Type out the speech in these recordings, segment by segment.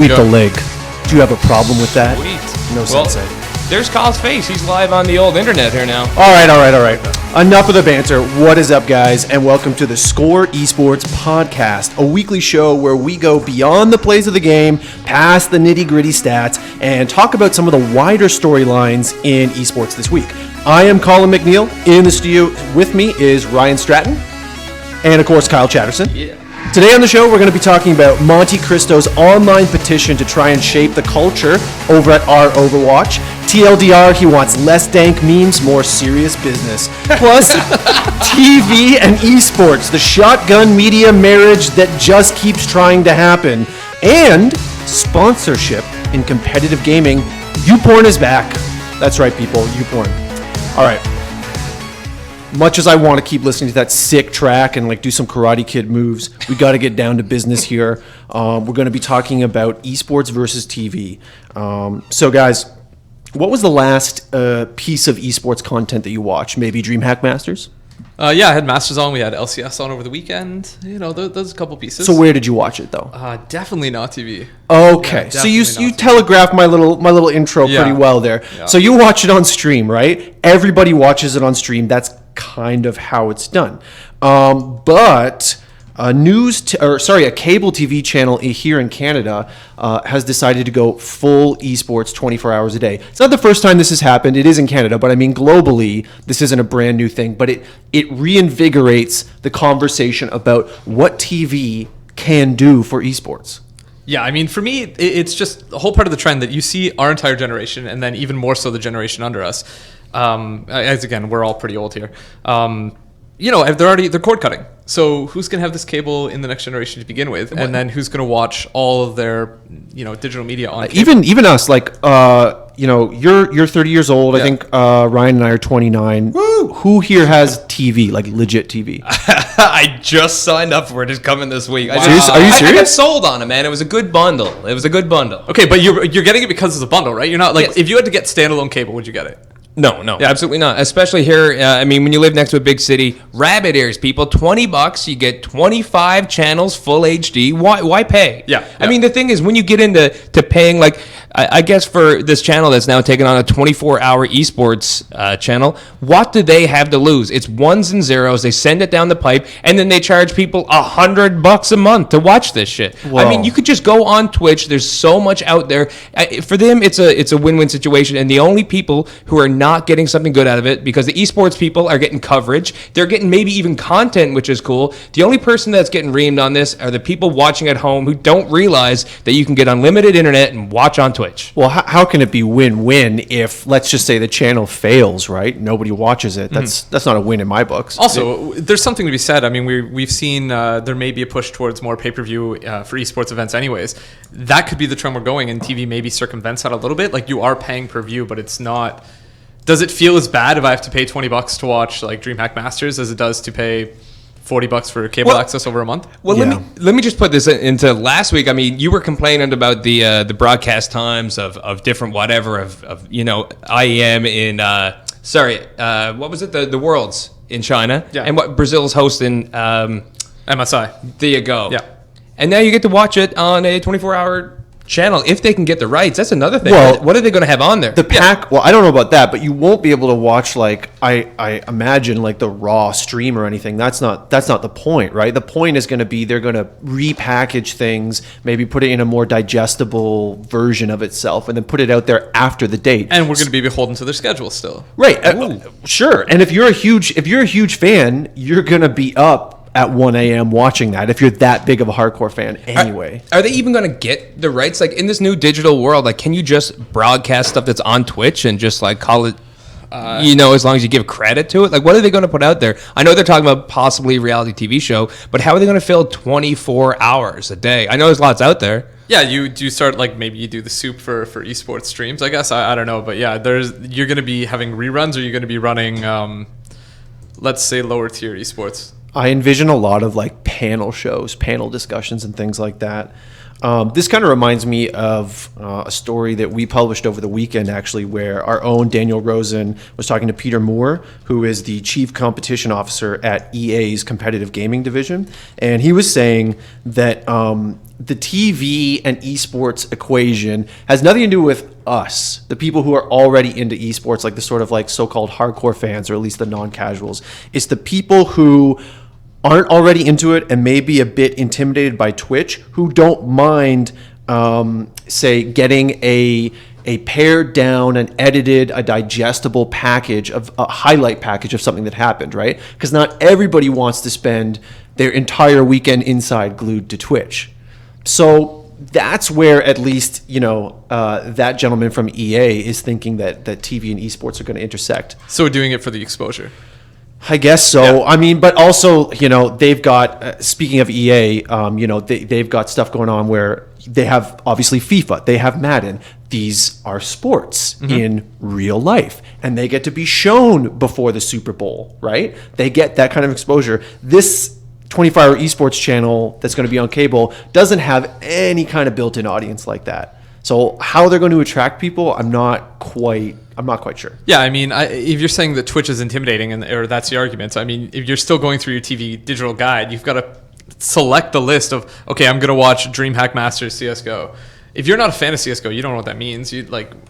Sweep the leg. Do you have a problem with that? Sweet. No sensei. There's Kyle's face. He's live on the old internet here now. All right. Enough of the banter. What is up, guys? And welcome to theScore Esports Podcast, a weekly show where we go beyond the plays of the game, past the nitty-gritty stats, and talk about some of the wider storylines in esports this week. I am Colin McNeil. In the studio with me is Ryan Stratton, and of course, Kyle Chatterson. Yeah. Today on the show, we're going to be talking about MonteCristo's online petition to try and shape the culture over at our Overwatch. TLDR, he wants less dank memes, more serious business. Plus, TV and esports, the shotgun media marriage that just keeps trying to happen. And sponsorship in competitive gaming. YouPorn is back. That's right, people, YouPorn. All right. Much as I want to keep listening to that sick track and like do some Karate Kid moves, we got to get down to business here. We're going to be talking about esports versus TV. So guys, what was the last piece of esports content that you watched? Maybe DreamHack Masters? Yeah, I had Masters on. We had LCS on over the weekend. You know, those a couple pieces. So where did you watch it though? Definitely not TV. Okay, Yeah, so you TV. telegraphed my little intro pretty well there. Yeah. So you watch it on stream, right? Everybody watches it on stream. That's kind of how it's done. But a cable TV channel here in Canada has decided to go full esports 24 hours a day. It's not the first time this has happened. It is in Canada, but I mean globally, this isn't a brand new thing. But it reinvigorates the conversation about what TV can do for esports. Yeah, I mean, for me, it's just a whole part of the trend that you see our entire generation, and then even more so the generation under us. As again, we're all pretty old here. You know, they're cord cutting. So who's going to have this cable in the next generation to begin with? And then who's going to watch all of their, digital media on cable? Even us, like, you're 30 years old. Yeah. I think Ryan and I are 29. Woo! Who here has TV, like legit TV? I just signed up for it. It's coming this week. Wow. Are you serious? I got sold on it, man. It was a good bundle. Okay, but you're getting it because it's a bundle, right? You're not like, if you had to get standalone cable, would you get it? No, yeah, absolutely not. Especially here, when you live next to a big city, rabbit ears, people, $20, you get 25 channels, full HD. Why pay? Yeah. I mean, the thing is, when you get into paying, like, I guess for this channel that's now taking on a 24-hour esports channel, what do they have to lose? It's ones and zeros. They send it down the pipe, and then they charge people $100 a month to watch this shit. Whoa. I mean, you could just go on Twitch. There's so much out there. For them, it's a win-win situation, and the only people who are not getting something good out of it, because the esports people are getting coverage, they're getting maybe even content, which is cool. The only person that's getting reamed on this are the people watching at home who don't realize that you can get unlimited internet and watch on Twitch. Well, how can it be win-win if, let's just say, the channel fails, right? Nobody watches it. That's not a win in my books. Also, there's something to be said. I mean, we've seen there may be a push towards more pay-per-view for esports events anyways. That could be the trend we're going, and TV maybe circumvents that a little bit. Like, you are paying per view, but it's not... Does it feel as bad if I have to pay $20 to watch like DreamHack Masters as it does to pay $40 for cable access over a month? Well, yeah. let me just put this into last week. I mean, you were complaining about the broadcast times of different whatever of IEM in what was it, the Worlds in China, and what Brazil's hosting MSI. There you go. Yeah, and now you get to watch it on a 24-hour channel if they can get the rights. That's another thing. Well, what are they going to have on there? Well, I don't know about that, but you won't be able to watch, like, I imagine, like the raw stream or anything. That's not the point, right? The point is going to be they're going to repackage things, maybe put it in a more digestible version of itself, and then put it out there after the date. And we're going to be beholden to their schedule still, right? Sure. And if you're a huge fan, you're going to be up at 1 a.m. watching that if you're that big of a hardcore fan anyway. Are they even going to get the rights? Like, in this new digital world, like, can you just broadcast stuff that's on Twitch and just like call it, as long as you give credit to it? Like, what are they going to put out there? I know they're talking about possibly a reality TV show, but how are they going to fill 24 hours a day? I know there's lots out there. Yeah, you do start, like, maybe you do the soup for esports streams, I guess. I don't know, but yeah, you're going to be having reruns, or you're going to be running, let's say, lower tier esports. I envision a lot of like panel shows, panel discussions, and things like that. This kind of reminds me of a story that we published over the weekend, actually, where our own Daniel Rosen was talking to Peter Moore, who is the chief competition officer at EA's competitive gaming division. And he was saying that the TV and esports equation has nothing to do with us, the people who are already into esports, like the sort of like so-called hardcore fans, or at least the non-casuals. It's the people who aren't already into it and may be a bit intimidated by Twitch, who don't mind, say, getting a pared down and edited, a digestible package of a highlight package of something that happened, right? Because not everybody wants to spend their entire weekend inside glued to Twitch. So that's where at least, that gentleman from EA is thinking that TV and esports are going to intersect. So we're doing it for the exposure. I guess so. Yeah. I mean, but also, they've got, speaking of EA, they've got stuff going on where they have obviously FIFA, they have Madden. These are sports in real life, and they get to be shown before the Super Bowl, right? They get that kind of exposure. This 24-hour esports channel that's going to be on cable doesn't have any kind of built-in audience like that. So how they're going to attract people, I'm not quite sure. Yeah, I mean, if you're saying that Twitch is intimidating, or that's the argument, I mean, if you're still going through your TV digital guide, you've got to select the list of, okay, I'm going to watch DreamHack Masters CSGO. If you're not a fan of CSGO, you don't know what that means.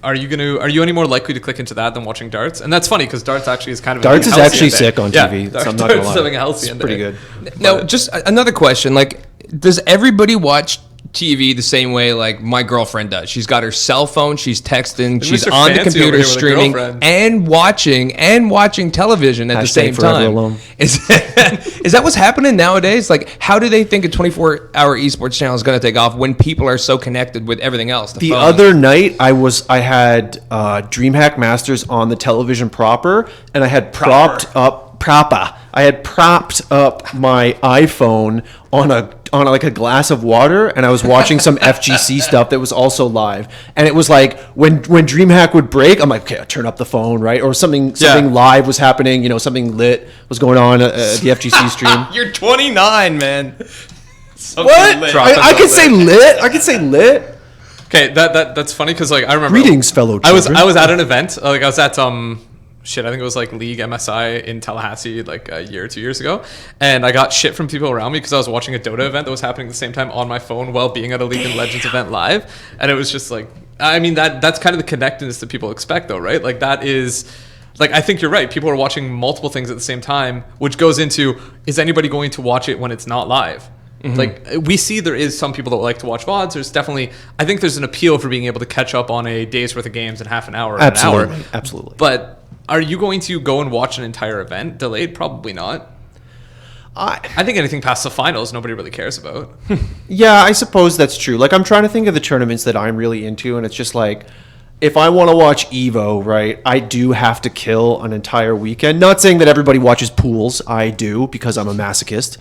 Are you any more likely to click into that than watching darts? And that's funny because darts actually is kind of darts is actually sick on TV. Yeah, so I'm not gonna lie. having a healthy it's end pretty day. good. Now, just another question. Like, does everybody watch TV the same way like my girlfriend does? She's got her cell phone, she's texting, she's Mr. on the Fancy over computer here with a streaming girlfriend. and watching television at the same Forever time. Alone. Is that what's happening nowadays? Like, how do they think a 24-hour esports channel is going to take off when people are so connected with everything else? The phone? other night, I had DreamHack Masters on the television proper, and I had propped up my iPhone on a glass of water, and I was watching some FGC stuff that was also live. And it was like when DreamHack would break, I'm like, okay, I'll turn up the phone, right? Or something live was happening, something lit was going on at the FGC stream. You're 29, man. What? I could say lit. I could say lit. Okay, that's funny because like I remember. Greetings, fellow children. I was at an event. Like I was at I think it was like League MSI in Tallahassee like a year or 2 years ago, and I got shit from people around me because I was watching a Dota event that was happening at the same time on my phone while being at a League of Legends event live, and it was just like, I mean, that's kind of the connectedness that people expect though, right? Like that is, like, I think you're right. People are watching multiple things at the same time, which goes into, is anybody going to watch it when it's not live? Mm-hmm. Like we see there is some people that like to watch VODs. There's definitely, I think there's an appeal for being able to catch up on a day's worth of games in half an hour, Absolutely. an hour. Absolutely. But are you going to go and watch an entire event delayed? Probably not. I think anything past the finals, nobody really cares about. Yeah, I suppose that's true. Like, I'm trying to think of the tournaments that I'm really into, and it's just like, if I want to watch Evo, right, I do have to kill an entire weekend. Not saying that everybody watches pools. I do, because I'm a masochist.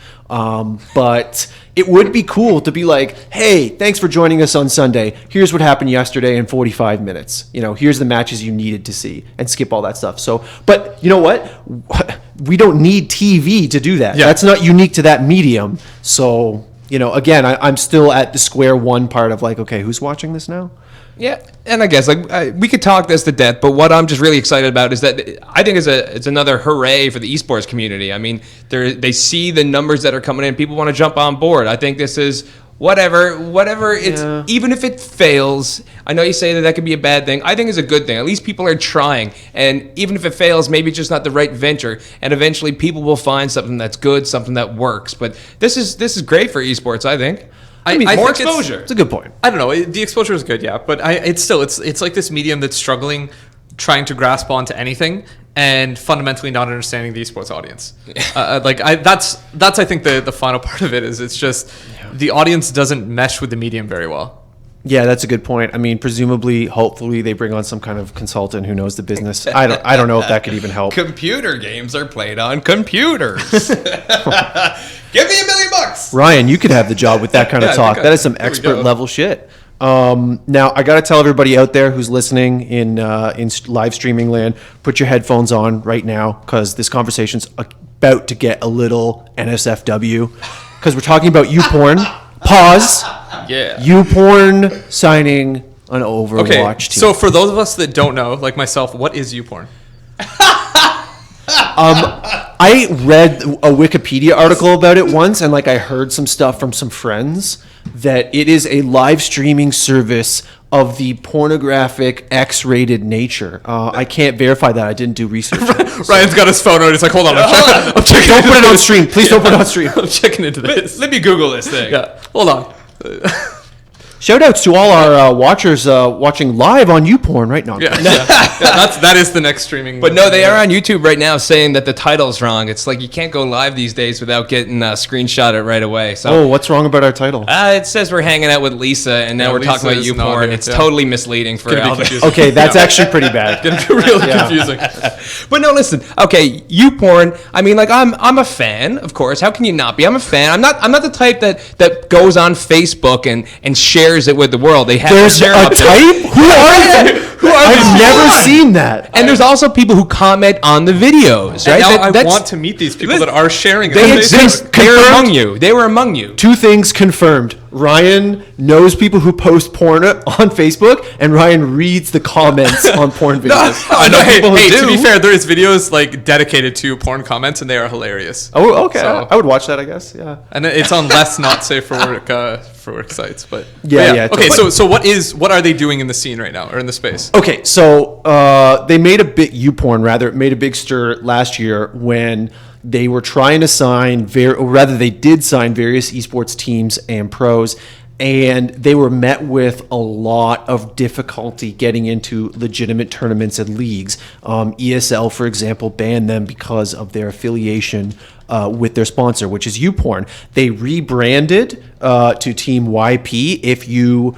But it would be cool to be like, hey, thanks for joining us on Sunday. Here's what happened yesterday in 45 minutes. Here's the matches you needed to see, and skip all that stuff. So, but you know what? We don't need TV to do that. Yeah. That's not unique to that medium. So, again, I'm still at the square one part of like, okay, who's watching this now? Yeah, and I guess we could talk this to death, but what I'm just really excited about is that I think it's another hooray for the esports community. I mean, they see the numbers that are coming in, people want to jump on board. I think this is whatever it's, even if it fails. I know you say that could be a bad thing. I think it's a good thing. At least people are trying, and even if it fails, maybe it's just not the right venture, and eventually people will find something that's good, something that works. But this is great for esports, I think. I more think exposure. It's a good point. I don't know. The exposure is good, yeah, but it's like this medium that's struggling, trying to grasp onto anything, and fundamentally not understanding the esports audience. That's I think the final part of it is it's just the audience doesn't mesh with the medium very well. Yeah, that's a good point. I mean, presumably, hopefully, they bring on some kind of consultant who knows the business. I don't know if that could even help. Computer games are played on computers. Give me $1 million. Ryan, you could have the job with that kind of talk. That is some expert level shit. Now, I got to tell everybody out there who's listening in live streaming land, put your headphones on right now, because this conversation's about to get a little NSFW, because we're talking about YouPorn. Pause. Yeah. YouPorn signing an Overwatch team. So for those of us that don't know, like myself, what is YouPorn? I read a Wikipedia article about it once, and I heard some stuff from some friends. that it is a live streaming service of the pornographic X-rated nature. I can't verify that. I didn't do research. Ryan's got his phone out. He's like, hold on. I'm checking. Don't put it on stream. Please don't put it on stream. I'm checking into this. Let me Google this thing. Yeah. Hold on. Shout outs to all our watchers watching live on YouPorn right now. Yeah. That is the next streaming. But no, they are on YouTube right now saying that the title's wrong. It's like you can't go live these days without getting screenshotted right away. So Oh, what's wrong about our title? it says we're hanging out with Lisa, and now we're talking about Lisa is not YouPorn. here, It's yeah. totally misleading for Gonna be all the- confusing. Okay, that's actually pretty bad. Gonna be really confusing. But no, listen. Okay, YouPorn. I mean, like I'm a fan, of course. How can you not be? I'm a fan. I'm not the type that goes on Facebook and shares it with the world. They have There's share a up there. type? Who are they? I've never seen that. And there's also people who comment on the videos, right? Now I That's- want to meet these people that are sharing it. They on exist. Facebook. They were Confirmed. among you. They were among you. Two things confirmed. Ryan knows people who post porn on Facebook, and Ryan reads the comments on porn videos. I know people who hey, do. to be fair, there is videos like dedicated to porn comments, and they are hilarious. Oh, okay. So- I would watch that, I guess. Yeah. And it's on less not safe for work sites, but Yeah. Okay, totally. so what are they doing in the scene right now or in the space? Okay, so they made a big YouPorn rather made a big stir last year when they were trying to sign they did sign various esports teams and pros, and they were met with a lot of difficulty getting into legitimate tournaments and leagues. ESL, for example, banned them because of their affiliation with their sponsor, which is YouPorn. They rebranded to Team YP. If you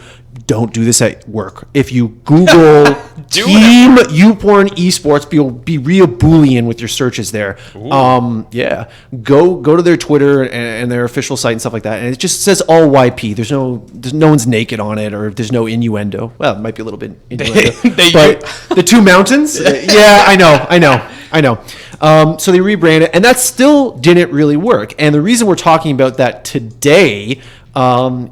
don't do this at work, if you Google Team YouPorn Esports, be real Boolean with your searches there. Yeah, go to their Twitter and their official site and stuff like that, and it just says all YP. There's no one's naked on it, or there's no innuendo. Well, it might be a little bit innuendo, but the two mountains. Yeah, I know. So they rebranded, and that still didn't really work. And the reason we're talking about that today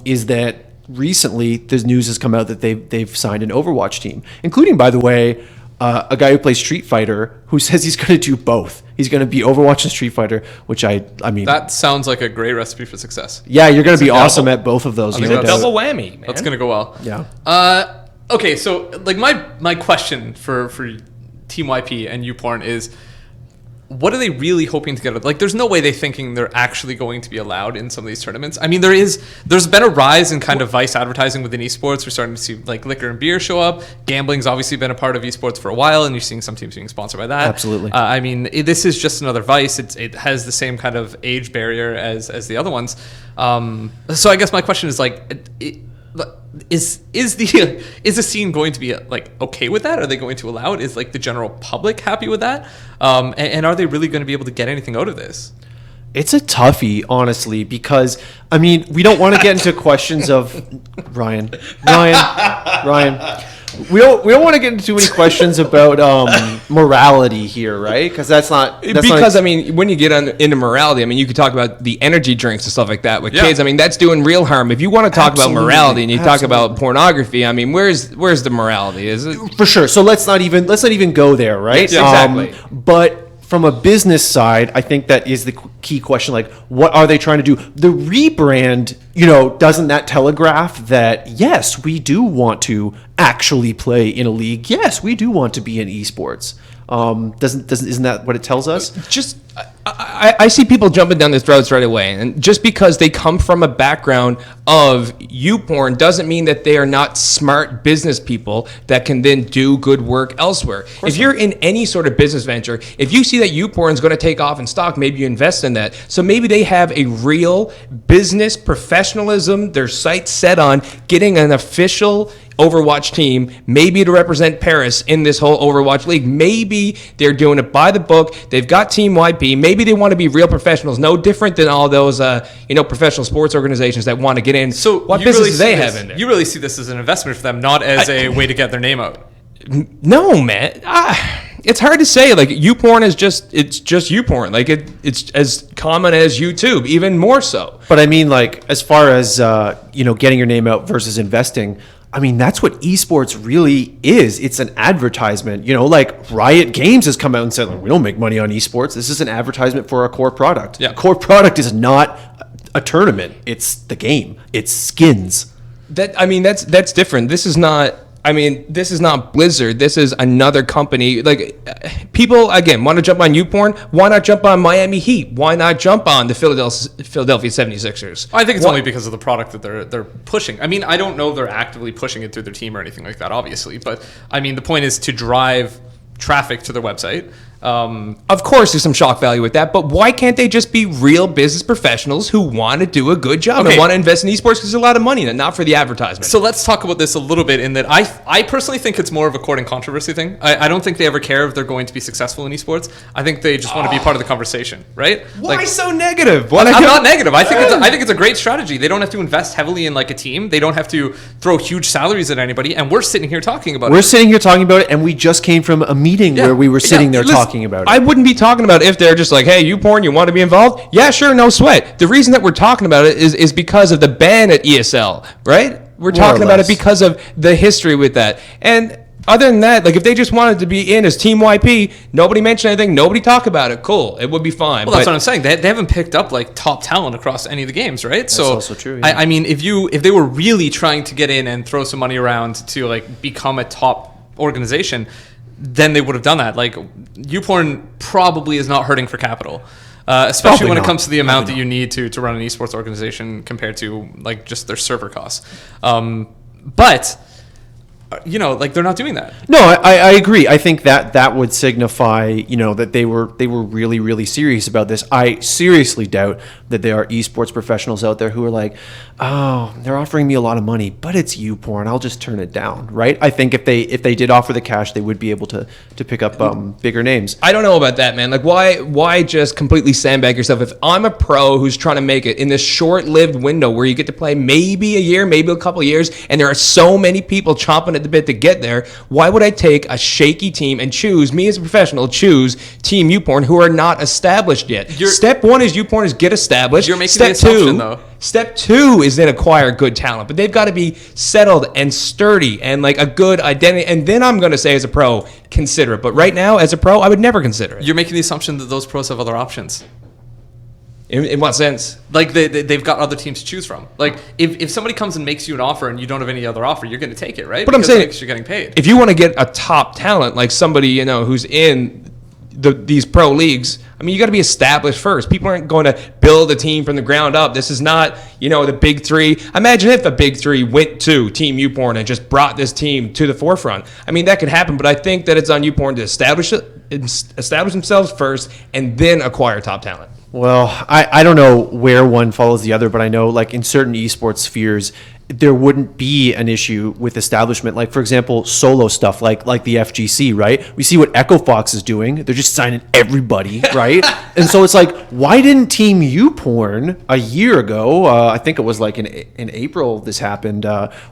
is that recently the news has come out that they've signed an Overwatch team, including, by the way, a guy who plays Street Fighter, who says he's going to do both. He's going to be Overwatch and Street Fighter, which I mean, That sounds like a great recipe for success. yeah, you're going to be a double. awesome at both of those. think no that's doubt. Double whammy, man. That's gonna go well. Yeah. Okay, so like my question for Team YP and YouPorn is, what are they really hoping to get? Like, there's no way they're thinking they're actually going to be allowed in some of these tournaments. I mean, there's been a rise in kind of vice advertising within esports. We're starting to see like liquor and beer show up. Gambling's obviously been a part of esports for a while, and you're seeing some teams being sponsored by that. Absolutely. I mean, this is just another vice. It has the same kind of age barrier as the other ones. So I guess my question is like, is the scene going to be like okay with that? Are they going to allow it? Is like the general public happy with that? And are they really going to be able to get anything out of this? It's a toughie, honestly, because I mean, we don't want to get into questions of Ryan. We don't want to get into too many questions about morality here, right? Because that's not I mean, when you get into morality, I mean, you could talk about the energy drinks and stuff like that with kids. I mean, that's doing real harm. If you want to talk about morality and you talk about pornography, I mean, where's the morality? Is it for sure? So let's not even go there, right? Yes, exactly. But from a business side, I think that is the key question. Like, what are they trying to do? The rebrand, doesn't that telegraph that, yes, we do want to actually play in a league? Yes, we do want to be in esports. Isn't that what it tells us? just I see people jumping down their throats right away, and just because they come from a background of YouPorn doesn't mean that they are not smart business people that can then do good work elsewhere. If you're in any sort of business venture, if you see that YouPorn is going to take off in stock, maybe you invest in that. So maybe they have a real business professionalism, their sights set on getting an official Overwatch team, maybe to represent Paris in this whole Overwatch league. Maybe they're doing it by the book. They've got Team YP. Maybe they want to be real professionals, no different than all those professional sports organizations that want to get in. So what you business really do they see have this- in there? You really see this as an investment for them, not as a way to get their name out. No, man. It's hard to say. Like, YouPorn is just YouPorn. Like, it's as common as YouTube, even more so. But I mean, like, as far as getting your name out versus investing, I mean, that's what esports really is. It's an advertisement. Like Riot Games has come out and said, we don't make money on esports. This is an advertisement for our core product. Yeah. Core product is not a tournament. It's the game. It's skins. That's different. This is not Blizzard. This is another company. Like, people, again, want to jump on YouPorn. Why not jump on Miami Heat? Why not jump on the Philadelphia 76ers? I think it's only because of the product that they're pushing. I mean, I don't know if they're actively pushing it through their team or anything like that, obviously. But, I mean, the point is to drive traffic to their website. Of course, there's some shock value with that, but why can't they just be real business professionals who want to do a good job and want to invest in esports because there's a lot of money in it, not for the advertisement? So let's talk about this a little bit in that I personally think it's more of a court and controversy thing. I don't think they ever care if they're going to be successful in esports. I think they just want to be part of the conversation, right? Why so negative? I'm not negative. I think it's a great strategy. They don't have to invest heavily in like a team. They don't have to throw huge salaries at anybody. And we're sitting here talking about it. We're sitting here talking about it, and we just came from a meeting where we were sitting there talking about it. I wouldn't be talking about it if they're just like, hey, YouPorn, you want to be involved? Yeah, sure, no sweat. The reason that we're talking about it is because of the ban at ESL, right? We're talking about it because of the history with that. And other than that, like if they just wanted to be in as Team YP, nobody mentioned anything, nobody talked about it, cool, it would be fine. Well, that's what I'm saying. They haven't picked up like top talent across any of the games, right? That's also true. Yeah. I mean, if they were really trying to get in and throw some money around to like become a top organization, then they would have done that. Like, YouPorn probably is not hurting for capital, especially when it comes to the amount that you need to run an esports organization compared to like just their server costs. But you know, like they're not doing that. No, I agree. I think that would signify, you know, that they were really, really serious about this. I seriously doubt that there are esports professionals out there who are like, oh, they're offering me a lot of money, but it's YouPorn, I'll just turn it down, right? I think if they did offer the cash, they would be able to pick up bigger names. I don't know about that, man. Like, why just completely sandbag yourself? If I'm a pro who's trying to make it in this short-lived window where you get to play maybe a year, maybe a couple of years, and there are so many people chomping at the bit to get there, why would I take a shaky team and choose, me as a professional, choose Team YouPorn who are not established yet? Step one is YouPorn is get established. You're making the assumption, though. Step two is then acquire good talent, but they've got to be settled and sturdy and like a good identity. And then I'm going to say, as a pro, consider it. But right now, as a pro, I would never consider it. You're making the assumption that those pros have other options. In what sense? Like they've got other teams to choose from. Like if somebody comes and makes you an offer and you don't have any other offer, you're going to take it, right? But because I'm saying you're getting paid. If you want to get a top talent, like somebody, you know, who's in these pro leagues, I mean, you got to be established first. People aren't going to build a team from the ground up. This is not, you know, the big three. Imagine if the big three went to Team YouPorn and just brought this team to the forefront. I mean, that could happen, but I think that it's on YouPorn to establish themselves first and then acquire top talent. Well, I don't know where one follows the other, but I know like in certain esports spheres, there wouldn't be an issue with establishment. Like, for example, solo stuff like the FGC, right? We see what Echo Fox is doing. They're just signing everybody, right? And so it's like, why didn't Team YouPorn a year ago, I think it was like in April this happened,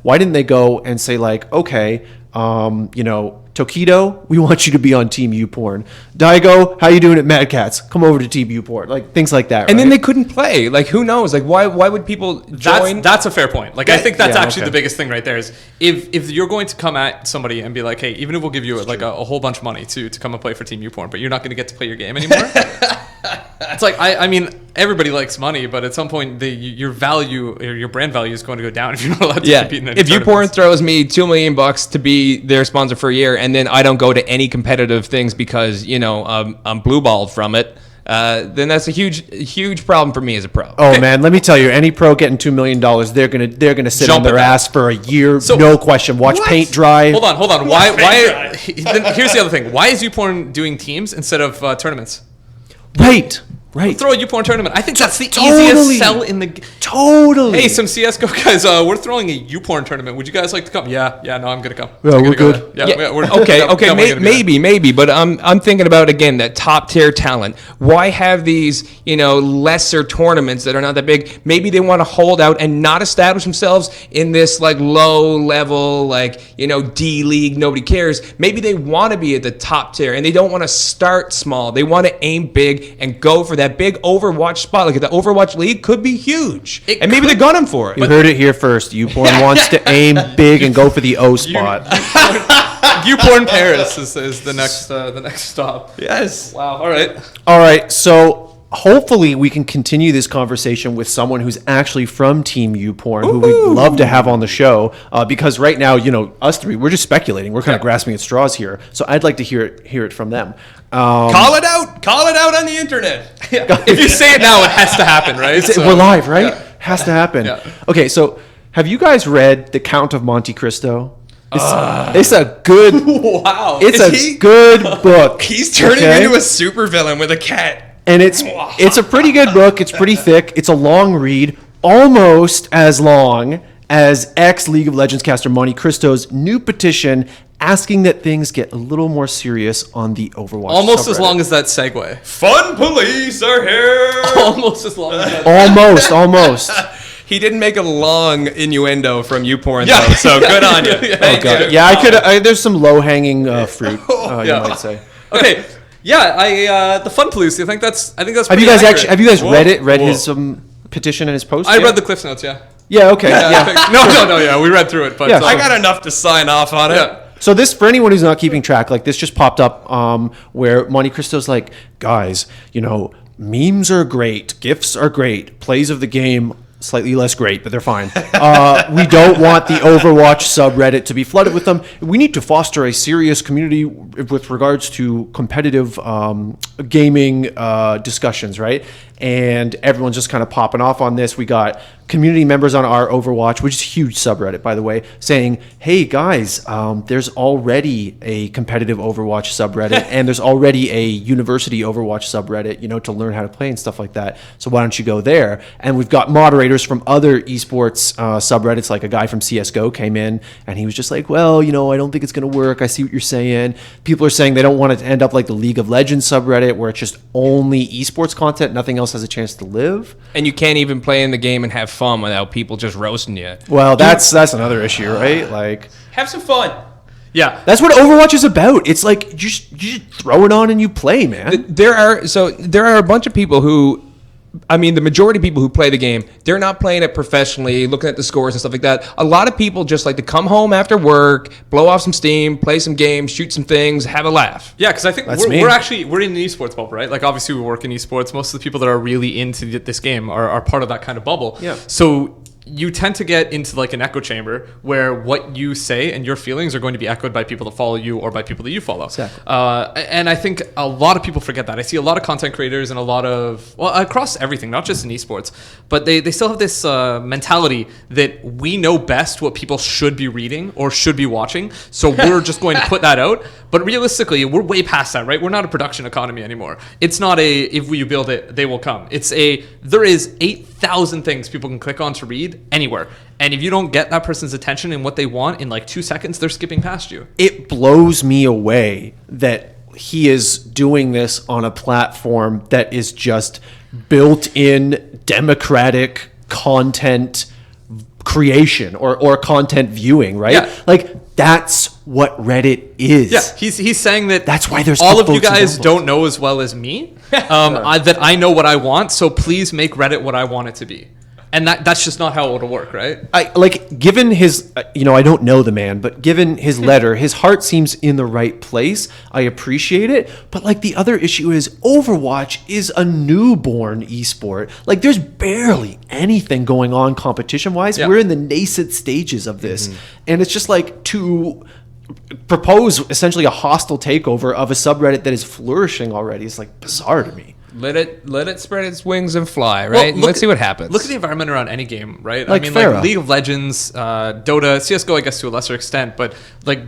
why didn't they go and say like, okay, you know, Tokido, we want you to be on Team YouPorn. Daigo, how you doing at Mad Cats? Come over to Team YouPorn. Like things like that. And then they couldn't play. Like who knows? Like why would people join? That's a fair point. Like I think that's actually the biggest thing right there is if you're going to come at somebody and be like, hey, even if we'll give you like a whole bunch of money to come and play for Team YouPorn, but you're not going to get to play your game anymore. It's like I mean everybody likes money, but at some point your value or your brand value is going to go down if you're not allowed to compete in any If YouPorn throws me $2 million to be their sponsor for a year, and then I don't go to any competitive things because you know I'm blue balled from it, then that's a huge problem for me as a pro. Oh man, let me tell you, any pro getting $2 million, they're gonna sit on their ass for a year, no question. Watch paint dry. Hold on. Why? Here's the other thing. Why is YouPorn doing teams instead of tournaments? Right. Throw a YouPorn tournament. I think that's the easiest sell in the... Totally. Hey, some CSGO guys, we're throwing a YouPorn tournament. Would you guys like to come? Yeah, no, I'm going to come. Yeah, we're good. Maybe. But I'm thinking about, again, that top tier talent. Why have these, you know, lesser tournaments that are not that big? Maybe they want to hold out and not establish themselves in this, like, low level, like, you know, D League, nobody cares. Maybe they want to be at the top tier and they don't want to start small. They want to aim big and go for that big Overwatch spot. Like the Overwatch League could be huge. And maybe they're gunning for it. You heard it here first. YouPorn wants to aim big and go for the O spot. YouPorn Paris is the next stop. Yes. Wow. All right. So hopefully we can continue this conversation with someone who's actually from Team YouPorn, who we'd love to have on the show, because right now, us three, we're just speculating. We're kind of grasping at straws here. So I'd like to hear it from them. Call it out on the internet. If you say it now, it has to happen, right? We're live, right? Yeah. Has to happen. Yeah. Okay, so have you guys read The Count of MonteCristo? It's a good. Wow. It's good book. He's turning into a supervillain with a cat. And it's a pretty good book. It's pretty thick. It's a long read, almost as long as ex-League of Legends caster MonteCristo's new petition asking that things get a little more serious on the Overwatch Almost subreddit. as long as that segue. Fun police are here. Almost as long as that. Almost. He didn't make a long innuendo from YouPorn, though, so good on you. Thank you. Yeah, I could. There's some low-hanging fruit, you might say. Okay. Yeah, the fun police. I think that's. Have pretty you guys accurate. Have you guys read his petition and his post? I read the Cliff Notes. Yeah. Yeah. Okay. Yeah. No. Yeah, we read through it, but Yeah, I got enough to sign off on it. Yeah. So this, for anyone who's not keeping track, like this just popped up where MonteCristo's like, guys, memes are great, GIFs are great, plays of the game slightly less great, but they're fine. We don't want the Overwatch subreddit to be flooded with them. We need to foster a serious community with regards to competitive gaming discussions, right? And everyone's just kind of popping off on this. We got community members on our Overwatch, which is a huge subreddit, by the way, saying, hey, guys, there's already a competitive Overwatch subreddit, and there's already a university Overwatch subreddit, to learn how to play and stuff like that. So why don't you go there? And we've got moderators from other esports subreddits, like a guy from CSGO came in, and he was just like, well, I don't think it's going to work. I see what you're saying. People are saying they don't want it to end up like the League of Legends subreddit, where it's just only esports content, nothing else has a chance to live. And you can't even play in the game and have fun without people just roasting you. Well, that's another issue, right? Like, have some fun. Yeah. That's what Overwatch is about. It's like you just throw it on and you play, man. There are a bunch of people who, the majority of people who play the game, they're not playing it professionally, looking at the scores and stuff like that. A lot of people just like to come home after work, blow off some steam, play some games, shoot some things, have a laugh. Yeah, because I think we're in the esports bubble, right? Like, obviously we work in esports. Most of the people that are really into this game are part of that kind of bubble. Yeah. So you tend to get into like an echo chamber where what you say and your feelings are going to be echoed by people that follow you or by people that you follow. Exactly. And I think a lot of people forget that. I see a lot of content creators and a lot of, across everything, not just in esports, but they still have this mentality that we know best what people should be reading or should be watching. So we're just going to put that out. But realistically, we're way past that, right? We're not a production economy anymore. It's not if you build it, they will come. There is 8,000 things people can click on to read anywhere. And if you don't get that person's attention and what they want in like 2 seconds, they're skipping past you. It blows me away that he is doing this on a platform that is just built-in democratic content creation or content viewing, right? Yeah. Like, that's what Reddit is. Yeah, he's saying that that's why there's all of you upvotes and guys downvotes. don't know as well as me that I know what I want, so please make Reddit what I want it to be. And that's just not how it'll work, right? Given his, I don't know the man, but given his letter, his heart seems in the right place. I appreciate it. But like, the other issue is Overwatch is a newborn esport. Like, there's barely anything going on competition wise. Yeah. We're in the nascent stages of this. And it's just like to propose essentially a hostile takeover of a subreddit that is flourishing already is like bizarre to me. Let it spread its wings and fly, right? Well, let's see what happens. Look at the environment around any game, right? Like League of Legends, Dota, CSGO, I guess to a lesser extent, but like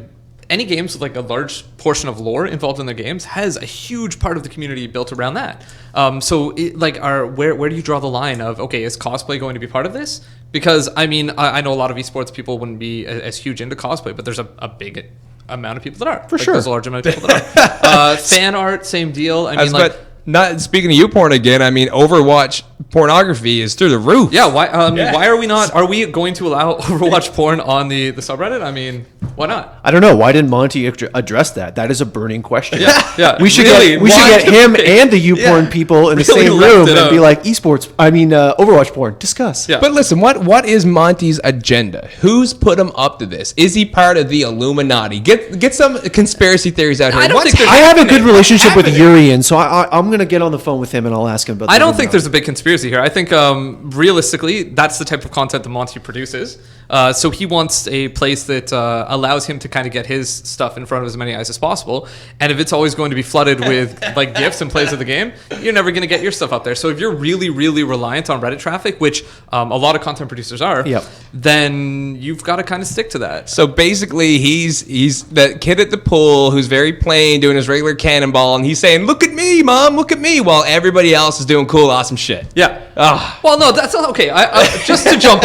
any games with like a large portion of lore involved in their games has a huge part of the community built around that. Where do you draw the line of, okay, is cosplay going to be part of this? Because I know a lot of esports people wouldn't be as huge into cosplay, but there's a big amount of people that are. For sure. There's a large amount of people that are. Fan art, same deal. Not speaking of YouPorn again, Overwatch pornography is through the roof. Yeah, why are we not? Are we going to allow Overwatch porn on the subreddit? I mean, why not? I don't know. Why didn't Monty address that? That is a burning question. Yeah. We should Really, get him and the YouPorn people in the Really same left room it and out. be like, Overwatch porn. Discuss. Yeah. But listen, what is Monty's agenda? Who's put him up to this? Is he part of the Illuminati? Get some conspiracy theories out here. I don't What's think there's I have a good happening. relationship with happening? Urian, so I'm going to get on the phone with him and I'll ask him about I don't think there's a big conspiracy here. I think realistically, that's the type of content that Monty produces. So he wants a place that allows him to kind of get his stuff in front of as many eyes as possible. And if it's always going to be flooded with like GIFs and plays of the game, you're never going to get your stuff up there. So if you're really, really reliant on Reddit traffic, which a lot of content producers are, Yep. then you've got to kind of stick to that. So basically, he's that kid at the pool who's very plain, doing his regular cannonball, and he's saying, "Look at me, mom, look at me," while everybody else is doing cool, awesome shit. Yeah. Ah. Well, no, that's okay. I just to jump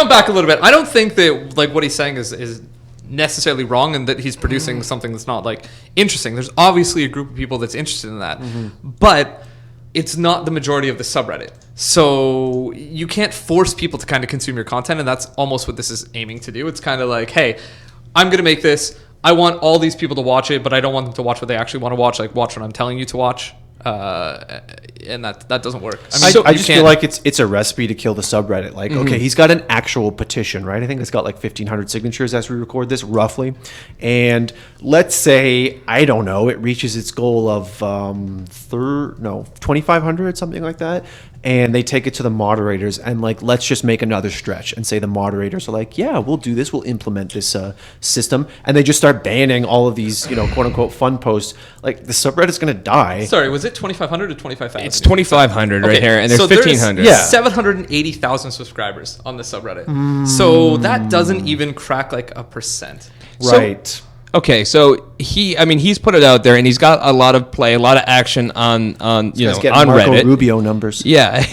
back a little bit. I don't think that like what he's saying is necessarily wrong, and that he's producing something that's not like interesting. There's obviously a group of people that's interested in that, but it's not the majority of the subreddit. So you can't force people to kind of consume your content, and that's almost what this is aiming to do. It's kind of like, hey, I'm gonna make this. I want all these people to watch it, but I don't want them to watch what they actually want to watch. Like, watch what I'm telling you to watch. And that doesn't work. I mean, I just feel like it's a recipe to kill the subreddit. Like, okay, he's got an actual petition, right? I think it's got like 1,500 signatures as we record this, roughly. And let's say, I don't know, it reaches its goal of 2,500, something like that. And they take it to the moderators and like, let's just make another stretch and say the moderators are like, yeah, we'll do this. We'll implement this system. And they just start banning all of these, quote unquote fun posts. Like the subreddit's going to die. Sorry, was it 2,500 or 25,000? It's 2,500 right here, and there's so 1,500. Yeah. 780,000 subscribers on this subreddit. So that doesn't even crack like a percent. Right. Okay, so he's put it out there, and he's got a lot of play, a lot of action on on Marco Reddit. Rubio numbers. Yeah.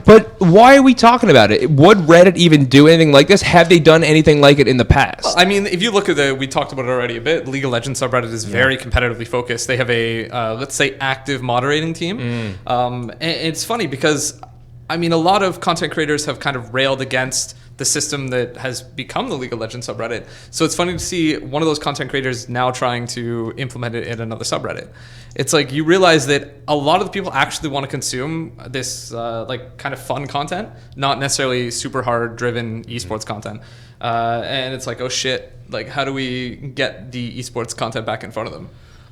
But why are we talking about it? Would Reddit even do anything like this? Have they done anything like it in the past? I mean, if you look at we talked about it already a bit, League of Legends subreddit is very competitively focused. They have a, let's say, active moderating team. And it's funny because, I mean, a lot of content creators have kind of railed against the system that has become the League of Legends subreddit. So it's funny to see one of those content creators now trying to implement it in another subreddit. It's like you realize that a lot of the people actually want to consume this like kind of fun content, not necessarily super hard driven esports content. And it's like, oh shit, like how do we get the esports content back in front of them?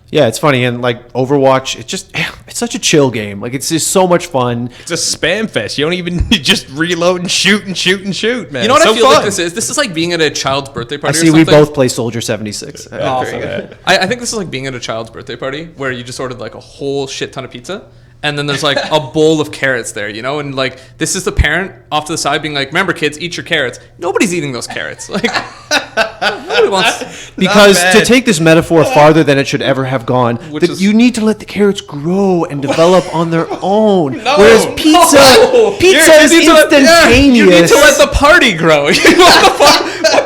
Yeah, it's funny. And like Overwatch, it's such a chill game. Like it's just so much fun. It's a spam fest. You don't even you just reload and shoot, man. You know what It's I so feel fun. like this is? This is like being at a child's birthday I party. see or we something. both play Soldier 76. Oh, very good. I think this is like being at a child's birthday party where you just ordered like a whole shit ton of pizza. And then there's like a bowl of carrots there, and like this is the parent off to the side being like, remember kids, eat your carrots. Nobody's eating those carrots. Like nobody wants. Because to take this metaphor farther than it should ever have gone, Which is- you need to let the carrots grow and develop on their own. No, Whereas pizza no. is You need to let- instantaneous. you need to let the party grow. What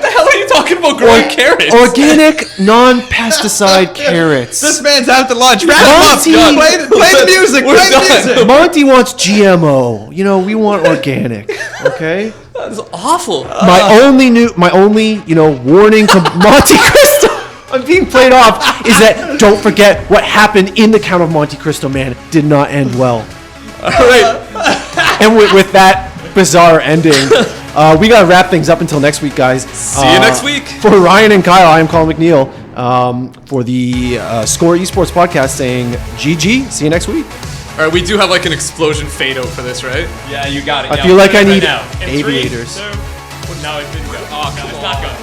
the hell are you talking about growing carrots? Organic, non-pesticide carrots. This man's out to lunch. Wrap Monty- him up. Play the music. We're Play the done. music. Monty wants GMO. We want organic. Okay. That's awful. My only warning to MonteCristo, I'm being played off, is that don't forget what happened in the Count of MonteCristo, man. It did not end well. All right. And with that bizarre ending, we got to wrap things up until next week, guys. See you next week. For Ryan and Kyle, I am Colin McNeil. For the Score Esports Podcast saying GG. See you next week. All right, we do have like an explosion fade out for this, right? Yeah, you got it. I Yeah, feel like I'll I do it need right now. In aviators. 3, 2, no, it didn't go. Oh, no, it's not going.